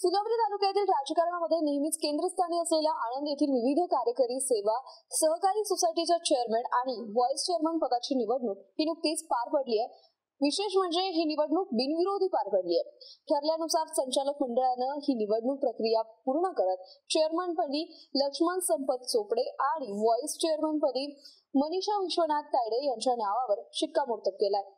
फुलंब्री तालुक्यातील राजकारणामध्ये नेहमीच केंद्रस्थानी असलेल्या आळंद येथील विविध कार्यकारी सेवा सहकारी सोसायटीच्या चेअरमन आणि व्हाईस चेअरमन पदाची निवडणूक ही नुकतीच पार पडली आहे। विशेष म्हणजे ही निवडणूक बिनविरोधी पार पडली आहे। ठरल्यानुसार संचालक मंडळानं ही निवडणूक प्रक्रिया पूर्ण करत चेअरमनपदी लक्ष्मण संपत चोपडे आणि व्हाईस चेअरमनपदी मनीषा विश्वनाथ तायडे यांच्या नावावर शिक्कामोर्तब केलाय।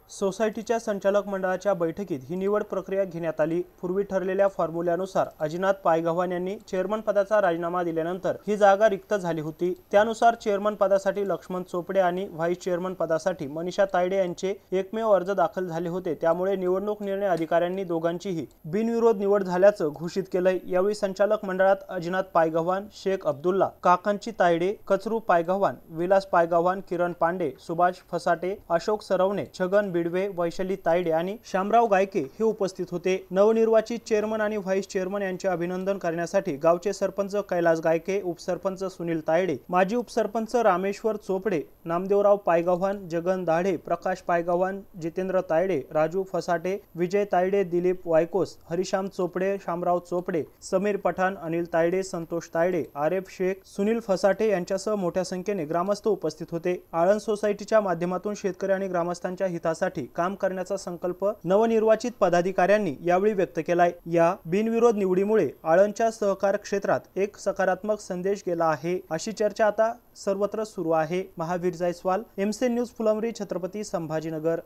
सोसायटीच्या संचालक मंडळाच्या बैठकीत ही निवड प्रक्रिया घेण्यात आली। पूर्वी ठरलेल्या फॉर्म्युल्यानुसार अजिनाथ पायगव्हाण यांनी चेअरमन पदाचा राजीनामा दिल्यानंतर ही जागा रिक्त झाली होती। त्यानुसार चेअरमन पदासाठी लक्ष्मण चोपडे आणि व्हाईस चेअरमन पदासाठी मनीषा तायडे यांचे एकमेव अर्ज दाखल झाले होते। त्यामुळे निवडणूक निर्णय अधिकाऱ्यांनी दोघांचीही बिनविरोध निवड झाल्याचं घोषित केलंय। यावेळी संचालक मंडळात अजिनाथ पायगव्हाण, शेख अब्दुल्ला, काकांची तायडे, कचरू पायगव्हाण, विलास पायगव्हाण, किरण पांडे, सुभाष फसाटे, अशोक सरवणे, छगन बिडवे, वैशाली तायडे आणि शामराव गायके हे उपस्थित होते। नवनिर्वाचित चेअरमन आणि व्हाईस चेअरमन यांचे अभिनंदन करण्यासाठी गावचे सरपंच कैलास गायके, उपसरपंच सुनील तायडे, माजी उपसरपंच रामेश्वर चोपडे, नामदेवराव पायगव्हाण, जगन दाढे, प्रकाश पायगव्हाण, जितेंद्र तायडे, राजू फसाटे, विजय तायडे, दिलीप वायकोस, हरिश्याम चोपडे, शामराव चोपडे, समीर पठाण, अनिल तायडे, संतोष तायडे, आरेफ शेख, सुनील फसाटे यांच्यासह मोठ्या संख्येने ग्रामस्थ उपस्थित होते। आळंद सोसायटीच्या माध्यमातून शेतकरी आणि ग्रामस्थांच्या हितासाठी काम करण्याचा संकल्प नवनिर्वाचित पदाधिकाऱ्यांनी यावेळी व्यक्त केलाय। या बिनविरोध निवडीमुळे आळंदच्या सहकार क्षेत्रात एक सकारात्मक संदेश गेला आहे, अशी चर्चा आता सर्वत्र सुरू आहे। Mahavir Jaiswal, MC news, Phulambri, Chhatrapati Sambhajinagar.